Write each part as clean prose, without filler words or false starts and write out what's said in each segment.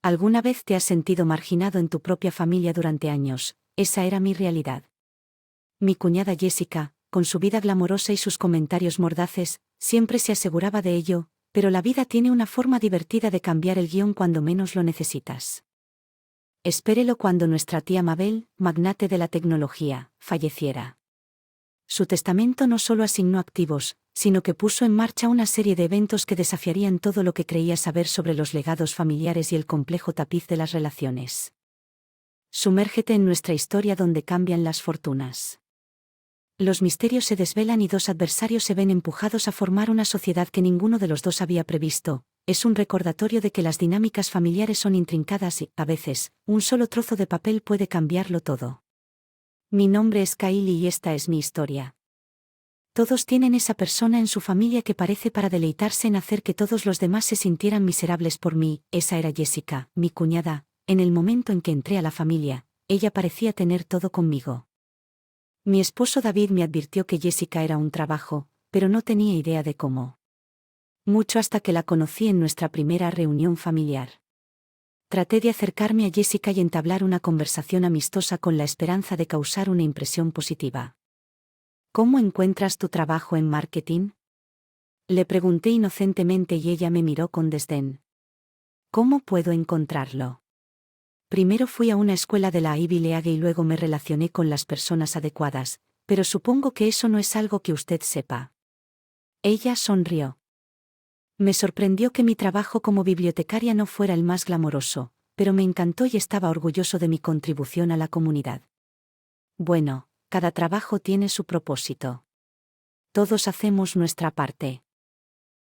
¿Alguna vez te has sentido marginado en tu propia familia durante años? Esa era mi realidad. Mi cuñada Jessica, con su vida glamorosa y sus comentarios mordaces, siempre se aseguraba de ello, pero la vida tiene una forma divertida de cambiar el guión cuando menos lo necesitas. Espérelo cuando nuestra tía Mabel, magnate de la tecnología, falleciera. Su testamento no solo asignó activos, sino que puso en marcha una serie de eventos que desafiarían todo lo que creía saber sobre los legados familiares y el complejo tapiz de las relaciones. Sumérgete en nuestra historia donde cambian las fortunas. Los misterios se desvelan y dos adversarios se ven empujados a formar una sociedad que ninguno de los dos había previsto. Es un recordatorio de que las dinámicas familiares son intrincadas y, a veces, un solo trozo de papel puede cambiarlo todo. Mi nombre es Kylie y esta es mi historia. Todos tienen esa persona en su familia que parece para deleitarse en hacer que todos los demás se sintieran miserables por mí. Esa era Jessica, mi cuñada. En el momento en que entré a la familia, ella parecía tener todo conmigo. Mi esposo David me advirtió que Jessica era un trabajo, pero no tenía idea de cómo. Mucho hasta que la conocí en nuestra primera reunión familiar. Traté de acercarme a Jessica y entablar una conversación amistosa con la esperanza de causar una impresión positiva. ¿Cómo encuentras tu trabajo en marketing? Le pregunté inocentemente y ella me miró con desdén. ¿Cómo puedo encontrarlo? Primero fui a una escuela de la Ivy League y luego me relacioné con las personas adecuadas, pero supongo que eso no es algo que usted sepa. Ella sonrió. Me sorprendió que mi trabajo como bibliotecaria no fuera el más glamoroso, pero me encantó y estaba orgulloso de mi contribución a la comunidad. Bueno, cada trabajo tiene su propósito. Todos hacemos nuestra parte.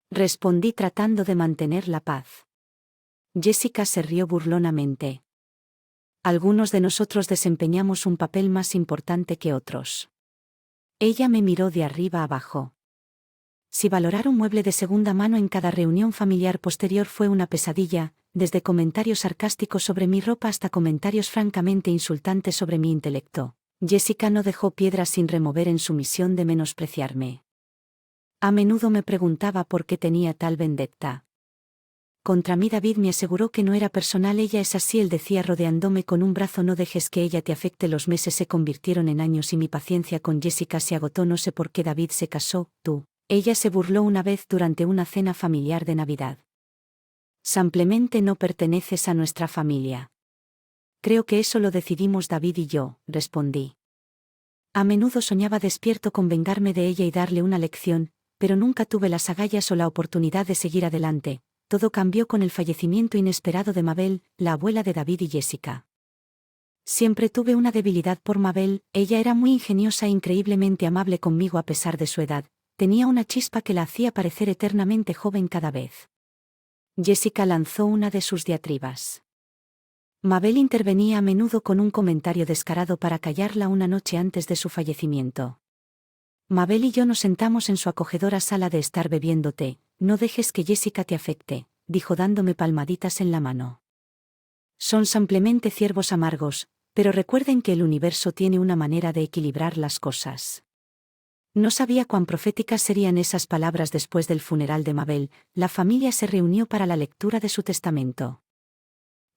Respondí tratando de mantener la paz. Jessica se rió burlonamente. Algunos de nosotros desempeñamos un papel más importante que otros. Ella me miró de arriba abajo. Si valorar un mueble de segunda mano en cada reunión familiar posterior fue una pesadilla, desde comentarios sarcásticos sobre mi ropa hasta comentarios francamente insultantes sobre mi intelecto, Jessica no dejó piedras sin remover en su misión de menospreciarme. A menudo me preguntaba por qué tenía tal vendetta. Contra mí David me aseguró que no era personal. Ella es así, él decía rodeándome con un brazo. No dejes que ella te afecte. Los meses se convirtieron en años y mi paciencia con Jessica se agotó. No sé por qué David se casó, tú. Ella se burló una vez durante una cena familiar de Navidad. Simplemente no perteneces a nuestra familia. Creo que eso lo decidimos David y yo, respondí. A menudo soñaba despierto con vengarme de ella y darle una lección, pero nunca tuve las agallas o la oportunidad de seguir adelante. Todo cambió con el fallecimiento inesperado de Mabel, la abuela de David y Jessica. Siempre tuve una debilidad por Mabel. Ella era muy ingeniosa e increíblemente amable conmigo a pesar de su edad. Tenía una chispa que la hacía parecer eternamente joven cada vez. Jessica lanzó una de sus diatribas. Mabel intervenía a menudo con un comentario descarado para callarla una noche antes de su fallecimiento. Mabel y yo nos sentamos en su acogedora sala de estar bebiendo té. No dejes que Jessica te afecte, dijo dándome palmaditas en la mano. Son simplemente ciervos amargos, pero recuerden que el universo tiene una manera de equilibrar las cosas. No sabía cuán proféticas serían esas palabras. Después del funeral de Mabel, la familia se reunió para la lectura de su testamento.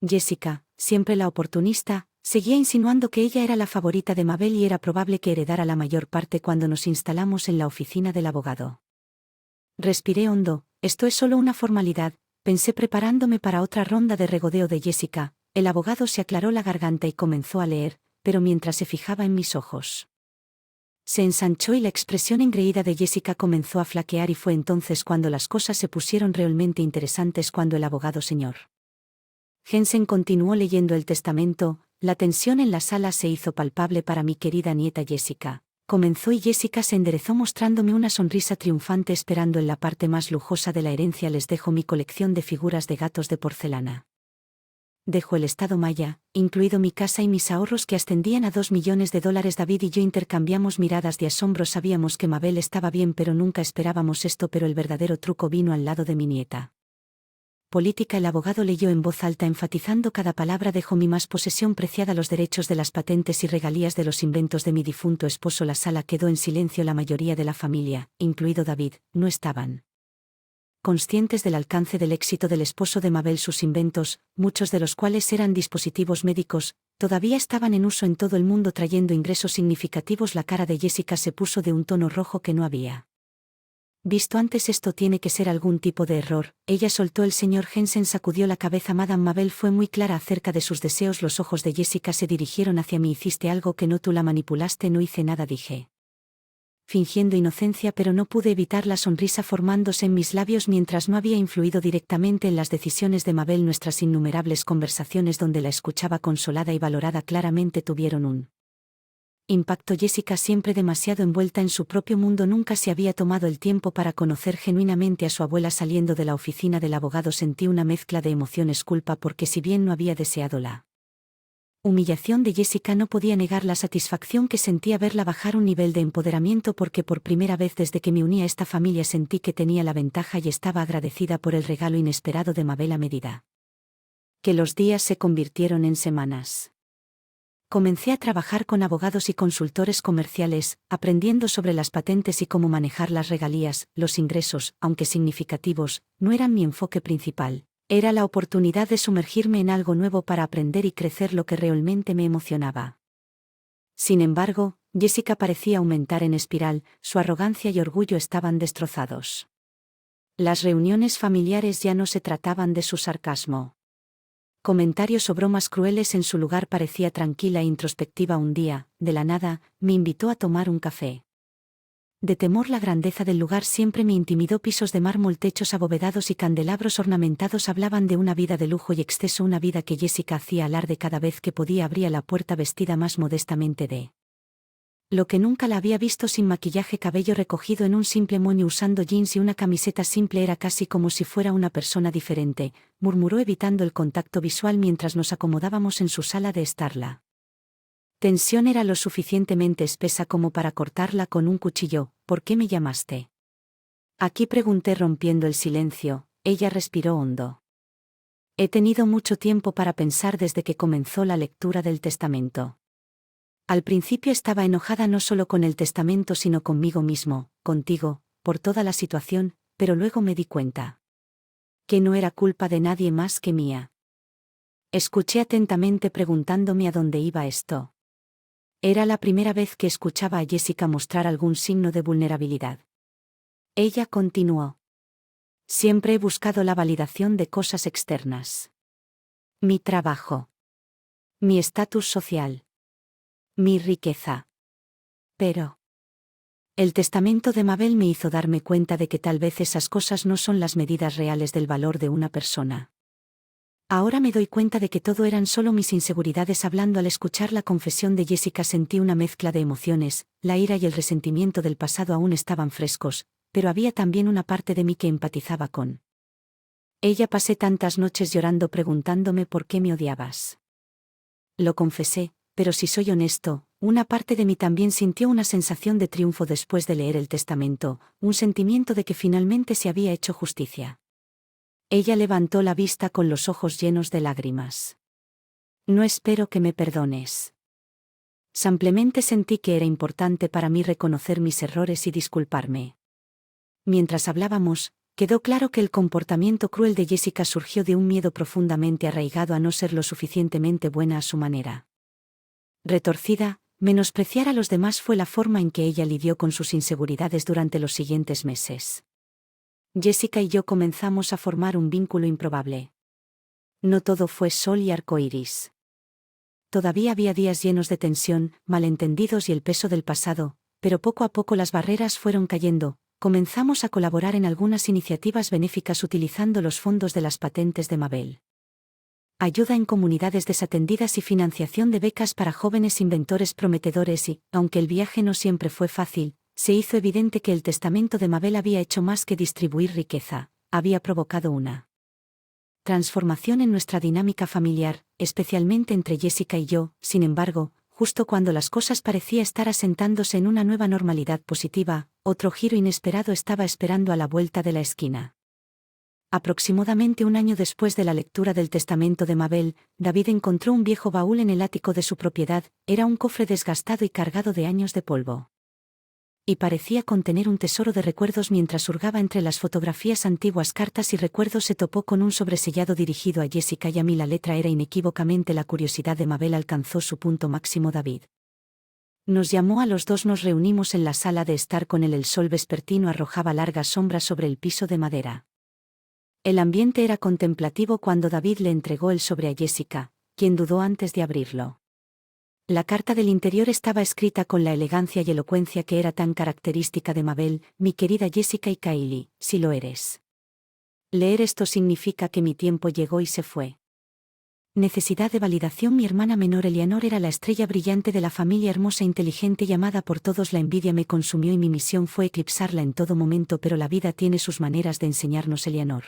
Jessica, siempre la oportunista, seguía insinuando que ella era la favorita de Mabel y era probable que heredara la mayor parte cuando nos instalamos en la oficina del abogado. Respiré hondo. Esto es solo una formalidad, pensé preparándome para otra ronda de regodeo de Jessica. El abogado se aclaró la garganta y comenzó a leer, pero mientras se fijaba en mis ojos. Se ensanchó y la expresión engreída de Jessica comenzó a flaquear y fue entonces cuando las cosas se pusieron realmente interesantes. Cuando el abogado Sr. Jensen continuó leyendo el testamento, la tensión en la sala se hizo palpable para mi querida nieta Jessica. Comenzó y Jessica se enderezó mostrándome una sonrisa triunfante. Esperando en la parte más lujosa de la herencia les dejo mi colección de figuras de gatos de porcelana. Dejo el estado maya, incluido mi casa y mis ahorros que ascendían a $2 millones. David y yo intercambiamos miradas de asombro. Sabíamos que Mabel estaba bien pero nunca esperábamos esto. Pero el verdadero truco vino al lado de mi nieta. Política. El abogado leyó en voz alta enfatizando cada palabra. Dejo mi más posesión preciada, los derechos de las patentes y regalías de los inventos de mi difunto esposo. La sala quedó en silencio. La mayoría de la familia, incluido David, no estaban. conscientes del alcance del éxito del esposo de Mabel. Sus inventos, muchos de los cuales eran dispositivos médicos, todavía estaban en uso en todo el mundo trayendo ingresos significativos. La cara de Jessica se puso de un tono rojo que no había visto antes. Esto tiene que ser algún tipo de error. Ella soltó. El señor Jensen sacudió la cabeza. Madame Mabel fue muy clara acerca de sus deseos. Los ojos de Jessica se dirigieron hacia mí. Hiciste algo que no, tú la manipulaste. No hice nada, dije, fingiendo inocencia, pero no pude evitar la sonrisa formándose en mis labios. Mientras no había influido directamente en las decisiones de Mabel, nuestras innumerables conversaciones donde la escuchaba consolada y valorada claramente tuvieron un impacto. Jessica, siempre demasiado envuelta en su propio mundo, nunca se había tomado el tiempo para conocer genuinamente a su abuela. Saliendo de la oficina del abogado sentí una mezcla de emociones. Culpa, porque si bien no había deseado la humillación de Jessica, no podía negar la satisfacción que sentía verla bajar un nivel de empoderamiento, porque por primera vez desde que me uní a esta familia sentí que tenía la ventaja y estaba agradecida por el regalo inesperado de Mabel. A medida que los días se convirtieron en semanas, comencé a trabajar con abogados y consultores comerciales, aprendiendo sobre las patentes y cómo manejar las regalías. Los ingresos, aunque significativos, no eran mi enfoque principal. Era la oportunidad de sumergirme en algo nuevo para aprender y crecer lo que realmente me emocionaba. Sin embargo, Jessica parecía aumentar en espiral, su arrogancia y orgullo estaban destrozados. Las reuniones familiares ya no se trataban de su sarcasmo, comentarios o bromas crueles. En su lugar parecía tranquila e introspectiva. Un día, de la nada, me invitó a tomar un café. De temor, la grandeza del lugar siempre me intimidó. Pisos de mármol, techos abovedados y candelabros ornamentados hablaban de una vida de lujo y exceso, una vida que Jessica hacía alarde cada vez que podía. Abría la puerta vestida más modestamente de lo que nunca la había visto, sin maquillaje, cabello recogido en un simple moño, usando jeans y una camiseta simple. Era casi como si fuera una persona diferente, murmuró evitando el contacto visual mientras nos acomodábamos en su sala de estar. La tensión era lo suficientemente espesa como para cortarla con un cuchillo. ¿Por qué me llamaste aquí?, pregunté rompiendo el silencio. Ella respiró hondo. He tenido mucho tiempo para pensar desde que comenzó la lectura del testamento. Al principio estaba enojada no solo con el testamento sino conmigo mismo, contigo, por toda la situación, pero luego me di cuenta que no era culpa de nadie más que mía. Escuché atentamente, preguntándome a dónde iba esto. Era la primera vez que escuchaba a Jessica mostrar algún signo de vulnerabilidad. Ella continuó. Siempre he buscado la validación de cosas externas. Mi trabajo. Mi estatus social. Mi riqueza. Pero el testamento de Mabel me hizo darme cuenta de que tal vez esas cosas no son las medidas reales del valor de una persona. Ahora me doy cuenta de que todo eran solo mis inseguridades. Hablando, al escuchar la confesión de Jessica sentí una mezcla de emociones. La ira y el resentimiento del pasado aún estaban frescos, pero había también una parte de mí que empatizaba con ella. Pasé tantas noches llorando preguntándome por qué me odiabas. Lo confesé, pero si soy honesto, una parte de mí también sintió una sensación de triunfo después de leer el testamento, un sentimiento de que finalmente se había hecho justicia. Ella levantó la vista con los ojos llenos de lágrimas. No espero que me perdones. Simplemente sentí que era importante para mí reconocer mis errores y disculparme. Mientras hablábamos, quedó claro que el comportamiento cruel de Jessica surgió de un miedo profundamente arraigado a no ser lo suficientemente buena a su manera. Retorcida, menospreciar a los demás fue la forma en que ella lidió con sus inseguridades durante los siguientes meses. Jessica y yo comenzamos a formar un vínculo improbable. No todo fue sol y arcoíris. Todavía había días llenos de tensión, malentendidos y el peso del pasado, pero poco a poco las barreras fueron cayendo. Comenzamos a colaborar en algunas iniciativas benéficas utilizando los fondos de las patentes de Mabel. Ayuda en comunidades desatendidas y financiación de becas para jóvenes inventores prometedores y, aunque el viaje no siempre fue fácil, se hizo evidente que el testamento de Mabel había hecho más que distribuir riqueza, había provocado una transformación en nuestra dinámica familiar, especialmente entre Jessica y yo. Sin embargo, justo cuando las cosas parecían estar asentándose en una nueva normalidad positiva, otro giro inesperado estaba esperando a la vuelta de la esquina. Aproximadamente un año después de la lectura del testamento de Mabel, David encontró un viejo baúl en el ático de su propiedad. Era un cofre desgastado y cargado de años de polvo. y parecía contener un tesoro de recuerdos. Mientras hurgaba entre las fotografías, antiguas cartas y recuerdos, se topó con un sobresellado dirigido a Jessica y a mí. La letra era inequívocamente la curiosidad de Mabel alcanzó su punto máximo. David nos llamó a los dos. Nos reunimos en la sala de estar con él. El sol vespertino arrojaba largas sombras sobre el piso de madera. El ambiente era contemplativo cuando David le entregó el sobre a Jessica, quien dudó antes de abrirlo. La carta del interior estaba escrita con la elegancia y elocuencia que era tan característica de Mabel: mi querida Jessica y Kylie, si lo eres. Leer esto significa que mi tiempo llegó y se fue. Necesidad de validación. Mi hermana menor Eleanor era la estrella brillante de la familia, hermosa, inteligente y amada por todos. La envidia me consumió y mi misión fue eclipsarla en todo momento, pero la vida tiene sus maneras de enseñarnos. Eleanor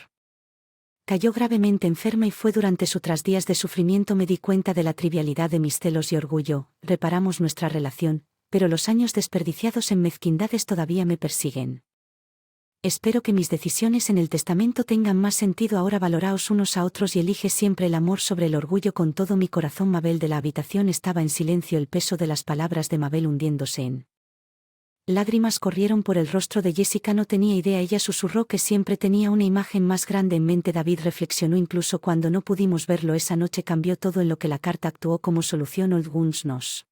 cayó gravemente enferma y fue durante sus tras días de sufrimiento me di cuenta de la trivialidad de mis celos y orgullo. Reparamos nuestra relación, pero los años desperdiciados en mezquindades todavía me persiguen. Espero que mis decisiones en el testamento tengan más sentido ahora. Valoraos unos a otros y elige siempre el amor sobre el orgullo con todo mi corazón. Mabel. De la habitación estaba en silencio. El peso de las palabras de Mabel hundiéndose en lágrimas corrieron por el rostro de Jessica. No tenía idea. Ella susurró que siempre tenía una imagen más grande en mente. David reflexionó: incluso cuando no pudimos verlo esa noche, cambió todo. En lo que la carta actuó como solución. Old Guns nos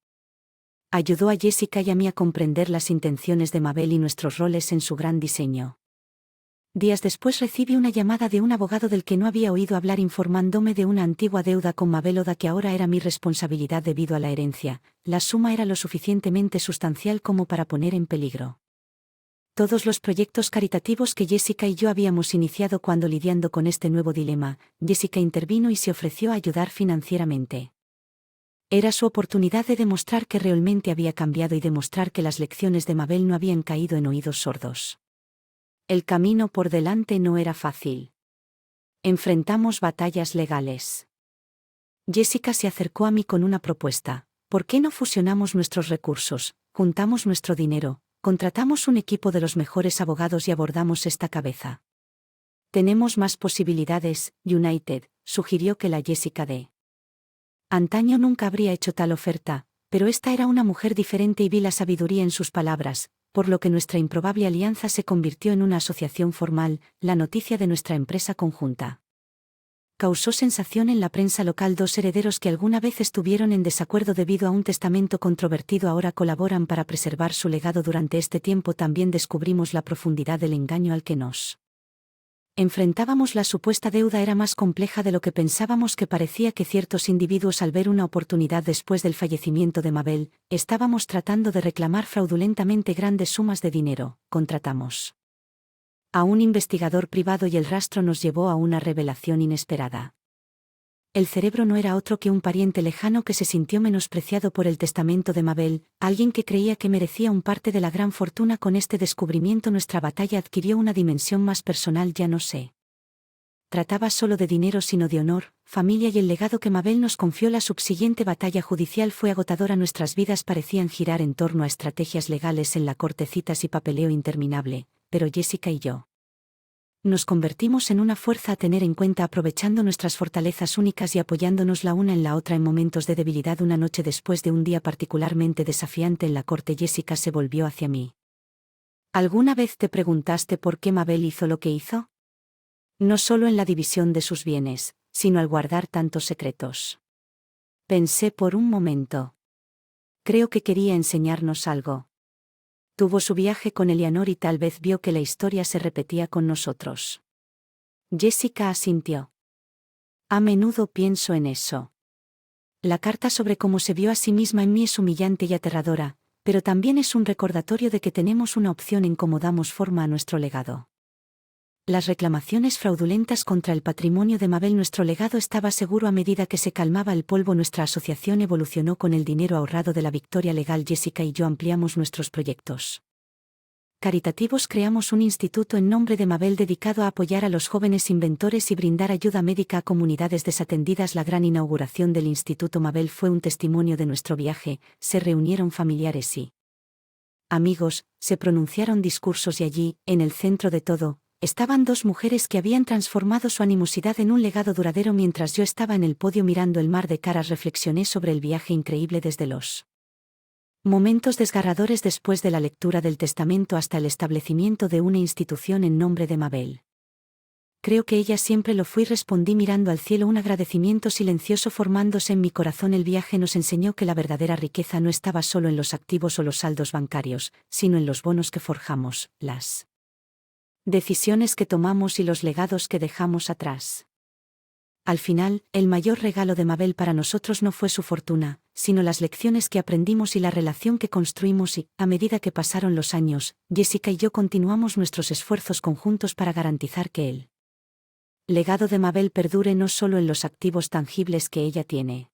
ayudó a Jessica y a mí a comprender las intenciones de Mabel y nuestros roles en su gran diseño. Días después recibí una llamada de un abogado del que no había oído hablar, informándome de una antigua deuda con Mabel Oda que ahora era mi responsabilidad debido a la herencia. La suma era lo suficientemente sustancial como para poner en peligro todos los proyectos caritativos que Jessica y yo habíamos iniciado. Cuando lidiando con este nuevo dilema, Jessica intervino y se ofreció a ayudar financieramente. Era su oportunidad de demostrar que realmente había cambiado y demostrar que las lecciones de Mabel no habían caído en oídos sordos. El camino por delante no era fácil. Enfrentamos batallas legales. Jessica se acercó a mí con una propuesta: ¿por qué no fusionamos nuestros recursos, juntamos nuestro dinero, contratamos un equipo de los mejores abogados y abordamos esta cabeza? Tenemos más posibilidades. United, sugirió que la Jessica de antaño nunca habría hecho tal oferta, pero esta era una mujer diferente y vi la sabiduría en sus palabras, por lo que nuestra improbable alianza se convirtió en una asociación formal. La noticia de nuestra empresa conjunta causó sensación en la prensa local. Dos herederos que alguna vez estuvieron en desacuerdo debido a un testamento controvertido ahora colaboran para preservar su legado. Durante este tiempo también descubrimos la profundidad del engaño al que nos enfrentábamos. La supuesta deuda era más compleja de lo que pensábamos. Que parecía que ciertos individuos, al ver una oportunidad después del fallecimiento de Mabel, estábamos tratando de reclamar fraudulentamente grandes sumas de dinero. Contratamos a un investigador privado y el rastro nos llevó a una revelación inesperada. El cerebro no era otro que un pariente lejano que se sintió menospreciado por el testamento de Mabel, alguien que creía que merecía un parte de la gran fortuna. Con este descubrimiento nuestra batalla adquirió una dimensión más personal. Ya no se trataba solo de dinero, sino de honor, familia y el legado que Mabel nos confió. La subsiguiente batalla judicial fue agotadora. Nuestras vidas parecían girar en torno a estrategias legales en la corte, citas y papeleo interminable, pero Jessica y yo nos convertimos en una fuerza a tener en cuenta, aprovechando nuestras fortalezas únicas y apoyándonos la una en la otra en momentos de debilidad. Una noche después de un día particularmente desafiante en la corte, Jessica se volvió hacia mí. ¿Alguna vez te preguntaste por qué Mabel hizo lo que hizo? No solo en la división de sus bienes, sino al guardar tantos secretos. Pensé por un momento. Creo que quería enseñarnos algo. Tuvo su viaje con Eleanor y tal vez vio que la historia se repetía con nosotros. Jessica asintió. A menudo pienso en eso. La carta sobre cómo se vio a sí misma en mí es humillante y aterradora, pero también es un recordatorio de que tenemos una opción en cómo damos forma a nuestro legado. Las reclamaciones fraudulentas contra el patrimonio de Mabel. Nuestro legado estaba seguro a medida que se calmaba el polvo. Nuestra asociación evolucionó con el dinero ahorrado de la victoria legal. Jessica y yo ampliamos nuestros proyectos caritativos. Creamos un instituto en nombre de Mabel dedicado a apoyar a los jóvenes inventores y brindar ayuda médica a comunidades desatendidas. La gran inauguración del Instituto Mabel fue un testimonio de nuestro viaje. Se reunieron familiares y amigos, se pronunciaron discursos y allí, en el centro de todo, estaban dos mujeres que habían transformado su animosidad en un legado duradero. Mientras yo estaba en el podio mirando el mar de caras, reflexioné sobre el viaje increíble desde los Momentos desgarradores después de la lectura del testamento hasta el establecimiento de una institución en nombre de Mabel. Creo que ella siempre lo fue y respondí mirando al cielo, un agradecimiento silencioso formándose en mi corazón. El viaje nos enseñó que la verdadera riqueza no estaba solo en los activos o los saldos bancarios, sino en los bonos que forjamos, las decisiones que tomamos y los legados que dejamos atrás. Al final, el mayor regalo de Mabel para nosotros no fue su fortuna, sino las lecciones que aprendimos y la relación que construimos y, a medida que pasaron los años, Jessica y yo continuamos nuestros esfuerzos conjuntos para garantizar que el legado de Mabel perdure no solo en los activos tangibles que ella tiene,